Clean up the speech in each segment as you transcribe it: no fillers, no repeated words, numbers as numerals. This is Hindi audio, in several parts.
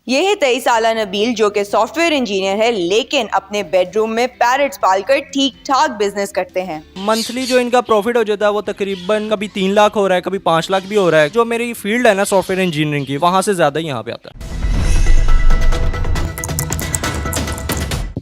ये है 23 साला नबील जो कि सॉफ्टवेयर इंजीनियर है लेकिन अपने बेडरूम में पैरट्स पालकर ठीक ठाक बिजनेस करते हैं। मंथली जो इनका प्रॉफिट हो जाता है वो तकरीबन कभी 3 लाख हो रहा है, कभी 5 लाख भी हो रहा है। जो मेरी फील्ड है ना सॉफ्टवेयर इंजीनियरिंग की, वहाँ से ज़्यादा ही यहाँ पे आता है।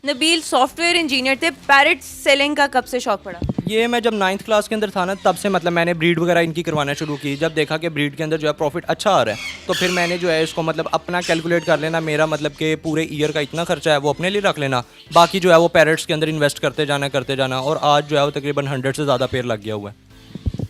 नबील सॉफ्टवेयर इंजीनियर थे, पैरट सेलिंग का कब से शौक पड़ा? ये मैं जब 9th क्लास के अंदर था ना, तब से मतलब मैंने ब्रीड वगैरह इनकी करवाना शुरू की। जब देखा कि ब्रीड के अंदर जो है प्रॉफिट अच्छा आ रहा है, तो फिर मैंने जो है इसको मतलब अपना कैलकुलेट कर लेना। मेरा मतलब कि पूरे ईयर का इतना खर्चा है वो अपने लिए रख लेना, बाकी जो है वो पैरट्स के अंदर इन्वेस्ट करते जाना। और आज जो है वो तकरीबन 100 से ज़्यादा पेयर लग गया हुआ है।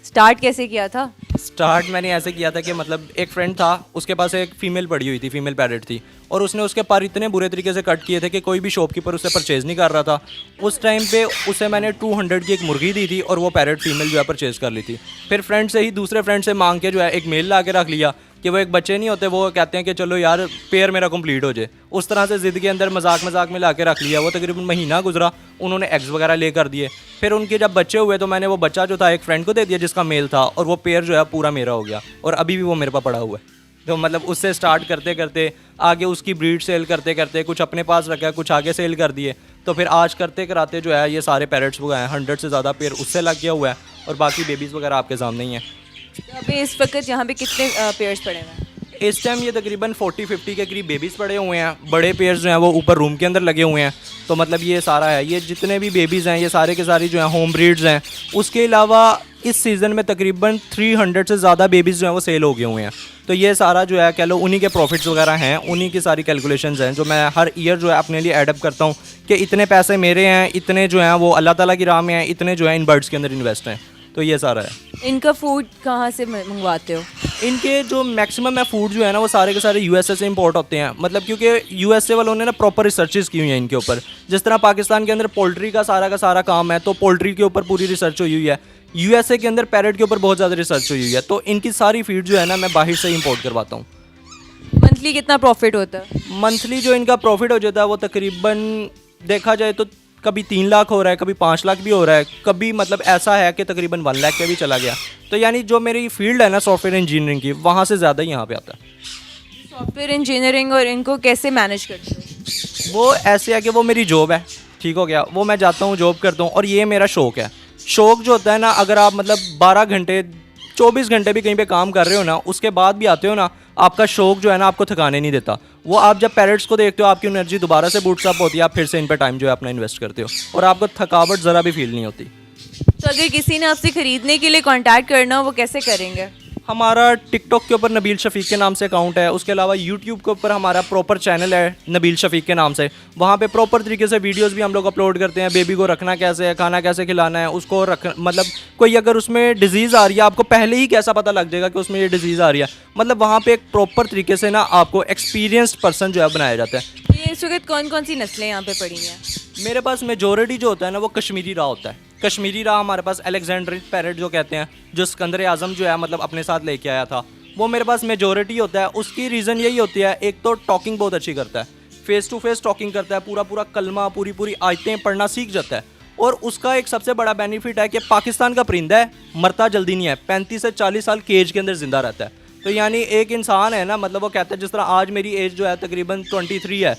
स्टार्ट कैसे किया था? स्टार्ट मैंने ऐसे किया था कि मतलब एक फ्रेंड था, उसके पास एक फ़ीमेल पड़ी हुई थी, फीमेल पैरट थी, और उसने उसके पर इतने बुरे तरीके से कट किए थे कि कोई भी शॉपकीपर उससे परचेज़ नहीं कर रहा था। उस टाइम पे उसे मैंने 200 की एक मुर्गी दी थी और वो पैरट फीमेल जो है परचेज़ कर ली थी। फिर फ्रेंड से ही दूसरे फ्रेंड से मांग के जो है एक मेल ला के रख लिया कि वो एक बच्चे नहीं होते, वो कहते हैं कि चलो यार पेयर मेरा कंप्लीट हो जाए। उस तरह से ज़िद के अंदर मजाक में ला के रख लिया। वो तकरीबन महीना गुजरा, उन्होंने एग्स वगैरह ले कर दिए। फिर उनके जब बच्चे हुए तो मैंने वो बच्चा जो था एक फ्रेंड को दे दिया जिसका मेल था, और वो पेयर जो है पूरा मेरा हो गया और अभी भी वो मेरे पास पड़ा हुआ है। तो मतलब उससे स्टार्ट करते करते आगे उसकी ब्रीड सेल करते करते कुछ अपने पास रखा, कुछ आगे सेल कर दिए। तो फिर आज करते कराते जो है ये सारे पैरट्स वो हैं, 100 से ज़्यादा पेयर उससे लग गया हुआ है, और बाकी बेबीज़ वगैरह आपके सामने ही हैं। अभी इस वक्त यहाँ पे कितने पेयर्स पड़े हुए हैं? इस टाइम ये तकरीबन 40-50 के करीब बेबीज़ पड़े हुए हैं। बड़े पेयर्स जो हैं वो ऊपर रूम के अंदर लगे हुए हैं। तो मतलब ये सारा है, ये जितने भी बेबीज़ हैं ये सारे के सारी जो हैं होम ब्रीड्स हैं। उसके अलावा इस सीज़न में तकरीबन 300 से ज़्यादा बेबीज़ जो हैं वो सेल हो गए हुए हैं। तो ये सारा जो है कह लो उन्हीं के प्रॉफिट्स वगैरह हैं, उन्हीं की सारी कैलकुलेशंस हैं जो मैं हर ईयर जो है अपने लिए एडअप करता हूँ कि इतने पैसे मेरे हैं, इतने जो हैं वो अल्लाह ताला की राह में हैं, इतने जो है इन बर्ड्स के अंदर इन्वेस्ट हैं। तो ये सारा है। इनका फूड कहाँ से मंगवाते हो? इनके जो मैक्सिमम है फूड जो है ना वो सारे के सारे यूएसए से इंपोर्ट होते हैं। मतलब क्योंकि यूएसए वालों ने ना प्रॉपर रिसर्चेस की हुई हैं इनके ऊपर। जिस तरह पाकिस्तान के अंदर पोल्ट्री का सारा काम है, तो पोल्ट्री के ऊपर पूरी रिसर्च हुई है। यूएसए के अंदर पैरट के ऊपर बहुत ज़्यादा रिसर्च हुई है। तो इनकी सारी फीड जो है ना मैं बाहर से इंपोर्ट करवाता हूँ। मंथली कितना प्रॉफिट होता है? मंथली जो इनका प्रॉफिट हो जाता है वो तकरीबन देखा जाए तो कभी 3 लाख हो रहा है, कभी 5 लाख भी हो रहा है, कभी मतलब ऐसा है कि तकरीबन 1 लाख पे भी चला गया। तो यानी जो मेरी फील्ड है ना सॉफ्टवेयर इंजीनियरिंग की, वहाँ से ज़्यादा ही यहाँ पे आता है। सॉफ्टवेयर इंजीनियरिंग और इनको कैसे मैनेज करते हो? वो ऐसे है कि वो मेरी जॉब है, ठीक हो गया, वो मैं जाता हूँ जॉब करता हूँ, और ये मेरा शौक है। शौक जो होता है ना, अगर आप मतलब 12 घंटे 24 घंटे भी कहीं पे काम कर रहे हो ना, उसके बाद भी आते हो ना, आपका शौक जो है ना आपको थकाने नहीं देता। वो आप जब पैरट्स को देखते हो आपकी एनर्जी दोबारा से बूट्स अप होती है, आप फिर से इन पर टाइम जो है अपना इन्वेस्ट करते हो, और आपको थकावट ज़रा भी फील नहीं होती। तो अगर किसी ने आपसे ख़रीदने के लिए कांटेक्ट करना हो वो कैसे करेंगे? हमारा टिकटॉक के ऊपर नबील शफ़ीक के नाम से अकाउंट है। उसके अलावा यूट्यूब के ऊपर हमारा प्रॉपर चैनल है नबील शफ़ीक के नाम से। वहाँ पे प्रॉपर तरीके से वीडियोस भी हम लोग अपलोड करते हैं। बेबी को रखना कैसे है, खाना कैसे खिलाना है उसको, मतलब कोई अगर उसमें डिजीज़ आ रही है आपको पहले ही कैसा पता लग जाएगा कि उसमें ये डिजीज़ आ रही है। मतलब वहाँ पर एक प्रॉपर तरीके से ना आपको एक्सपीरियंस्ड पर्सन जो है बनाया जाता है। ये इस वक्त कौन कौन सी नस्लें यहाँ पे पड़ी हैं? मेरे पास मेजोरिटी जो होता है ना वो कश्मीरी राह होता है। कश्मीरी राह हमारे पास अलेक्जेंड्रियन पैरट जो कहते हैं, जो सिकंदर आज़म जो है मतलब अपने साथ लेके आया था, वो मेरे पास मेजोरिटी होता है। उसकी रीज़न यही होती है, एक तो टॉकिंग बहुत अच्छी करता है, फेस टू फेस टॉकिंग करता है, पूरा कलमा पूरी आयतें पढ़ना सीख जाता है। और उसका एक सबसे बड़ा बेनिफिट है कि पाकिस्तान का परिंदा है, मरता जल्दी नहीं है, 35 से 40 साल केज के अंदर ज़िंदा रहता है। तो यानी एक इंसान है ना, मतलब वो कहता है जिस तरह आज मेरी एज जो है तकरीबन 23 है,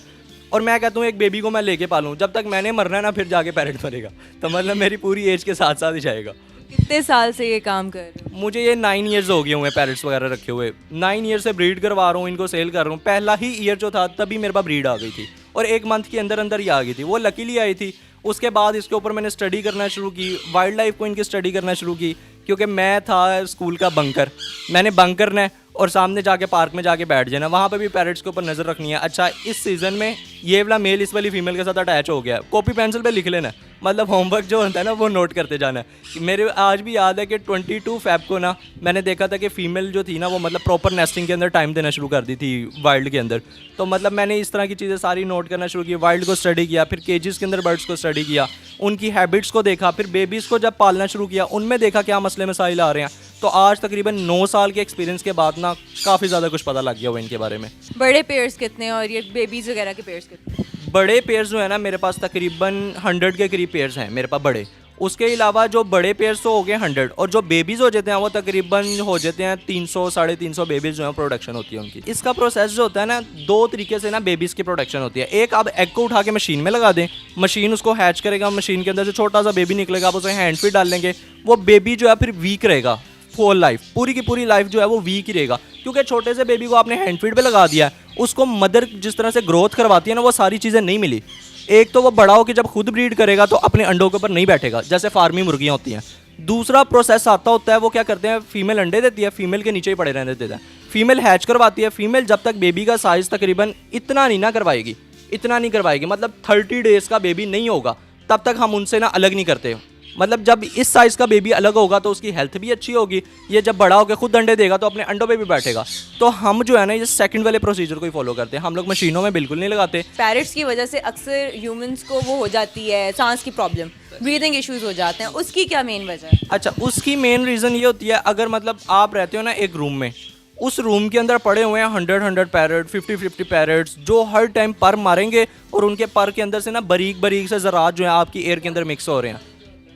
और मैं कहता हूँ एक बेबी को मैं लेके पालूँ, जब तक मैंने मरना है ना फिर जाके पैरट मरेगा। तो मतलब मेरी पूरी एज के साथ साथ ही जाएगा। कितने साल से ये काम कर रहे हो? मुझे ये 9 ईयर्स हो गए हुए हैं पैरट्स वगैरह रखे हुए। 9 ईयर से ब्रीड करवा रहा हूँ, इनको सेल कर रहा हूँ। पहला ही ईयर जो था तभी मेरे पास ब्रीड आ गई थी, और 1 मंथ के अंदर अंदर ही आ गई थी। वो लकीली आई थी। उसके बाद इसके ऊपर मैंने स्टडी करना शुरू की, वाइल्ड लाइफ को इनकी स्टडी करना शुरू की, क्योंकि मैं था स्कूल का बंकर। मैंने बंक करना है और सामने जाके पार्क में जाके बैठ जाना, वहाँ पे भी पैरट्स के ऊपर नज़र रखनी है। अच्छा इस सीज़न में ये वाला मेल इस वाली फीमेल के साथ अटैच हो गया है, कॉपी पेंसिल पे लिख लेना है। मतलब होमवर्क जो होता है ना वो नोट करते जाना है। मेरे आज भी याद है कि 22 फ़ेब को ना मैंने देखा था कि फ़ीमेल जो थी ना वो मतलब प्रॉपर नेस्टिंग के अंदर टाइम देना शुरू कर दी थी वाइल्ड के अंदर। तो मतलब मैंने इस तरह की चीज़ें सारी नोट करना शुरू की, वाइल्ड को स्टडी किया, फिर केजेस के अंदर बर्ड्स को स्टडी किया, उनकी हैबिट्स को देखा, फिर बेबीज़ को जब पालना शुरू किया उनमें देखा क्या मसले मसाइल आ रहे हैं। तो आज तकरीबन 9 साल के एक्सपीरियंस के बाद ना काफ़ी ज़्यादा कुछ पता लग गया हुआ इनके बारे में। बड़े पेयर्स कितने हैं और ये बेबीज वगैरह के पेयर्स कितने? बड़े पेयर्स जो है ना मेरे पास तकरीबन 100 के करीब पेयर्स हैं मेरे पास बड़े, उसके अलावा जो बड़े पेयर्स तो हो गए 100 और जो बेबीज़ हो जाते हैं वो तकरीबन हो जाते हैं 300 350 बेबीज़ जो है प्रोडक्शन होती है उनकी। इसका प्रोसेस जो होता है ना, दो तरीके से ना बेबीज़ की प्रोडक्शन होती है। एक, आप एग को उठा के मशीन में लगा दें, मशीन उसको हैच करेगा, मशीन के अंदर से छोटा सा बेबी निकलेगा, आप उसे हैंड फीड डाल लेंगे, वो बेबी जो है फिर वीक रहेगा फुल लाइफ, पूरी की पूरी लाइफ जो है वो वीक ही रहेगा, क्योंकि छोटे से बेबी को आपने हैंड फीड पे लगा दिया है, उसको मदर जिस तरह से ग्रोथ करवाती है ना वो सारी चीज़ें नहीं मिली। एक तो वो बड़ा होकर जब खुद ब्रीड करेगा तो अपने अंडों के ऊपर नहीं बैठेगा जैसे फार्मी मुर्गियाँ होती हैं। दूसरा प्रोसेस आता होता है, वो क्या करते हैं, फीमेल अंडे देती है, फीमेल के नीचे ही पड़े रहने देता है, फीमेल हैच करवाती है। फीमेल जब तक बेबी का साइज़ तकरीबन इतना नहीं ना करवाएगी, इतना नहीं करवाएगी, मतलब 30 डेज़ का बेबी नहीं होगा तब तक हम उनसे ना अलग नहीं करते। मतलब जब इस साइज़ का बेबी अलग होगा तो उसकी हेल्थ भी अच्छी होगी, ये जब बड़ा होकर खुद अंडे देगा तो अपने अंडों पे भी बैठेगा। तो हम जो है ना ये सेकंड वाले प्रोसीजर को ही फॉलो करते हैं, हम लोग मशीनों में बिल्कुल नहीं लगाते। पैरेट्स की वजह से अक्सर ह्यूमंस को वो हो जाती है सांस की प्रॉब्लम, ब्रीदिंग इश्यूज हो जाते हैं, उसकी क्या मेन वजह है? अच्छा, उसकी मेन रीज़न ये होती है, अगर मतलब आप रहते हो ना एक रूम में, उस रूम के अंदर पड़े हुए हैं 100 पैरेट, 50 पैरेट्स जो हर टाइम पर मारेंगे और उनके पर के अंदर से ना बारीक बारीक से ज़रात जो है आपकी एयर के अंदर मिक्स हो रहे हैं,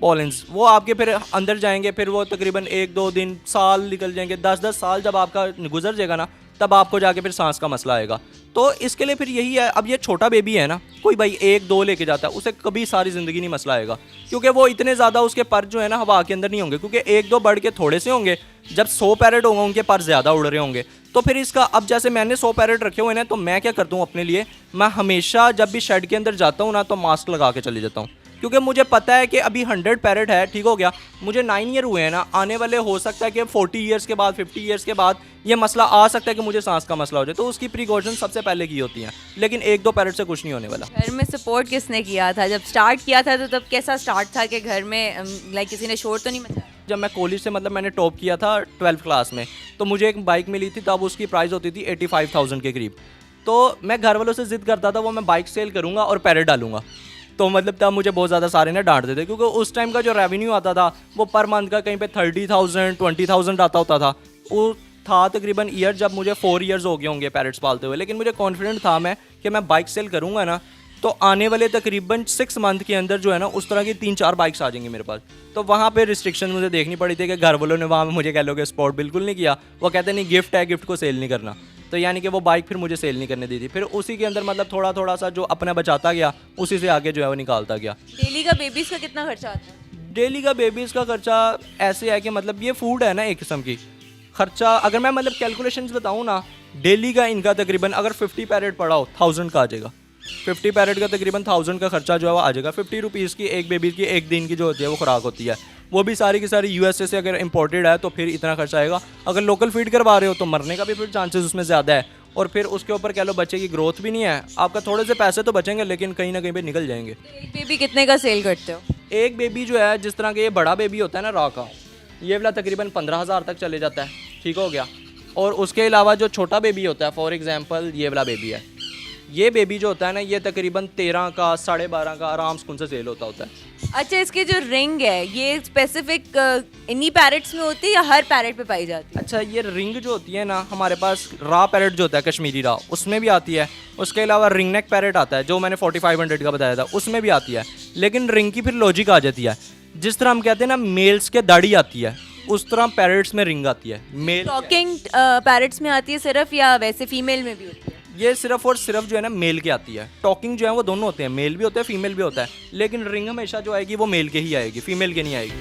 पॉलेंस, वो आपके फिर अंदर जाएंगे, फिर वो तकरीबन 1-2 दिन, साल निकल जाएंगे, 10-10 साल जब आपका गुजर जाएगा ना तब आपको जाके फिर सांस का मसला आएगा। तो इसके लिए फिर यही है, अब ये छोटा बेबी है ना, कोई भाई 1-2 लेके जाता है, उसे कभी सारी ज़िंदगी नहीं मसला आएगा, क्योंकि वो इतने ज़्यादा उसके पर जो है ना हवा के अंदर नहीं होंगे, क्योंकि 1-2 बढ़ के थोड़े से होंगे, जब 100 पैरेट होंगे उनके पर ज़्यादा उड़ रहे होंगे। तो फिर इसका, अब जैसे मैंने 100 पैरेट रखे हुए हैं तो मैं क्या करता हूँ अपने लिए, मैं हमेशा जब भी शेड के अंदर जाता हूँ ना तो मास्क लगा के चले जाता हूँ, क्योंकि मुझे पता है कि अभी 100 पैरेट है, ठीक हो गया, मुझे 9 ईयर हुए हैं ना, आने वाले हो सकता है कि 40 ईयर्स के बाद, 50 ईयर्स के बाद ये मसला आ सकता है कि मुझे सांस का मसला हो जाए, तो उसकी प्रिकॉशन सबसे पहले की होती हैं, लेकिन 1-2 पैरेट से कुछ नहीं होने वाला। घर में सपोर्ट किसने किया था जब स्टार्ट किया था? तो तब कैसा स्टार्ट था कि घर में लाइक किसी ने शोर तो नहीं मचाया? जब मैं कॉलेज से मतलब मैंने टॉप किया था 12th क्लास में, तो मुझे एक बाइक मिली थी, तब उसकी प्राइस होती थी 85,000 के करीब। तो मैं घर वालों से ज़िद करता था वो मैं बाइक सेल करूँगा और पैरेट डालूंगा, तो मतलब तब मुझे बहुत ज़्यादा सारे ना डांटते थे, क्योंकि उस टाइम का जो रेवेन्यू आता था वो पर मंथ का कहीं पे 30,000 20,000 आता होता था। वो था तकरीबन ईयर, जब मुझे 4 ईयर्स हो गए होंगे पैरेट्स पालते हुए, लेकिन मुझे कॉन्फिडेंट था मैं कि मैं बाइक सेल करूँगा ना तो आने वाले तकरीबन 6 मंथ के अंदर जो है ना उस तरह की 3-4 बाइक्स आ जाएंगी मेरे पास। तो वहाँ पे रिस्ट्रिक्शन मुझे देखनी पड़ी थी कि घर वालों ने वहाँ पे मुझे कह लो कि सपोर्ट बिल्कुल नहीं किया, वो कहते नहीं गिफ्ट है, गिफ्ट को सेल नहीं करना, तो यानी कि वो बाइक फिर मुझे सेल नहीं करने दी थी। फिर उसी के अंदर मतलब थोड़ा थोड़ा सा जो अपना बचाता गया उसी से आगे जो है वो निकालता गया। डेली का बेबीज का कितना खर्चा आता है? डेली का बेबीज़ का खर्चा ऐसे है कि मतलब ये फूड है ना एक किस्म की खर्चा, अगर मैं मतलब कैलकुलेशंस बताऊँ ना, डेली का इनका तकरीबन अगर 50 पैरेट पड़ा हो 1000 का आ जाएगा, 50 पैरेट का तकरीबन 1000 का खर्चा जो है वो आ जाएगा। 50 रुपीज़ की एक बेबी की एक दिन की जो होती है वो खुराक होती है, वो भी सारी की सारी यूएसए से अगर इंपोर्टेड है तो फिर इतना खर्चा आएगा। अगर लोकल फीड करवा रहे हो तो मरने का भी फिर चांसेस उसमें ज़्यादा है, और फिर उसके ऊपर कह लो बच्चे की ग्रोथ भी नहीं है, आपका थोड़े से पैसे तो बचेंगे लेकिन कहीं ना कहीं पे निकल जाएंगे। एक बेबी कितने का सेल करते हो? एक बेबी जो है, जिस तरह के ये बड़ा बेबी होता है ना रॉ का, ये वाला तकरीबन 15,000 तक चले जाता है, ठीक हो गया। और उसके अलावा जो छोटा बेबी होता है, फॉर एग्जांपल ये वाला बेबी है, ये बेबी जो होता है ना ये तकरीबन 13 का 12.5 का आराम से उनसे सेल होता है। अच्छा, इसकी जो रिंग है ये स्पेसिफिक इन्हीं पैरेट्स में होती है या हर पैरेट पे पाई जाती है? अच्छा, ये रिंग जो होती है ना हमारे पास रा पैरेट जो होता है कश्मीरी रा, उसमें भी आती है। उसके अलावा रिंग नेक पैरेट आता है जो मैंने 4500 का बताया था, उसमें भी आती है। लेकिन रिंग की फिर लॉजिक आ जाती है, जिस तरह हम कहते हैं ना मेल्स के दाढ़ी आती है, उस तरह पैरेट्स में रिंग आती है। मेल टॉकिंग पैरेट्स में आती है सिर्फ, या वैसे फीमेल में भी होती है? ये सिर्फ और सिर्फ जो है ना मेल के आती है। टॉकिंग जो है वो दोनों होते हैं, मेल भी होता है फीमेल भी होता है, लेकिन रिंग हमेशा जो आएगी वो मेल के ही आएगी, फीमेल के नहीं आएगी।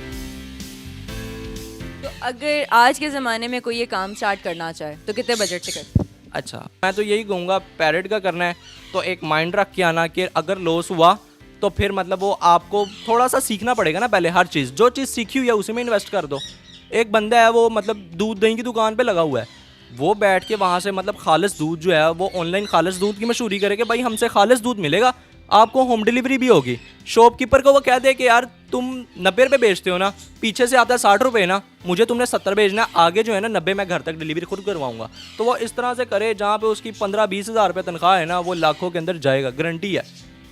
तो अगर आज के ज़माने में कोई ये काम स्टार्ट करना चाहे तो कितने बजट से करते हैं? अच्छा, मैं तो यही कहूँगा पैरेट का करना है तो एक माइंड रख के आना कि अगर लॉस हुआ तो फिर मतलब वो आपको थोड़ा सा सीखना पड़ेगा ना पहले, हर चीज़ जो चीज़ सीखी हुई है उसी में इन्वेस्ट कर दो। एक बंदा है वो मतलब दूध दही की दुकान पे लगा हुआ है, वो बैठ के वहाँ से मतलब खालिस दूध जो है वो ऑनलाइन खालिस दूध की मशहूरी करे कि भाई हमसे खालिस दूध मिलेगा, आपको होम डिलीवरी भी होगी। शॉपकीपर को वो कह दे कि यार तुम 90 रुपये बेचते हो ना, पीछे से आता है 60 रुपये ना, मुझे तुमने 70 भेजना, आगे जो है ना 90 मैं घर तक डिलीवरी खुद करवाऊंगा। तो वो इस तरह से करे जहाँ पे उसकी 15-20 हज़ार रुपये तनख्वाह है ना वो लाखों के अंदर जाएगा, गारंटी है।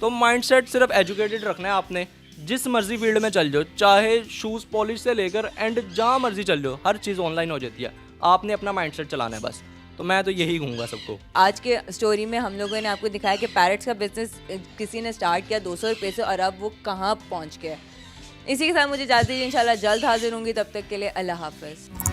तो माइंडसेट सिर्फ एजुकेटेड रखना है आपने, जिस मर्जी फील्ड में चल जाओ, चाहे शूज़ पॉलिश से लेकर एंड जहाँ मर्जी चल जाओ, हर चीज़ ऑनलाइन हो जाती है, आपने अपना माइंडसेट चलाना है बस। तो मैं तो यही कहूँगा सबको। आज के स्टोरी में हम लोगों ने आपको दिखाया कि पैरेट्स का बिजनेस किसी ने स्टार्ट किया 200 रुपये से और अब वो कहाँ पहुँच गया। इसी के साथ मुझे इजाजत दीजिए, इंशाल्लाह जल्द हाजिर होंगी, तब तक के लिए अल्लाह हाफिज़।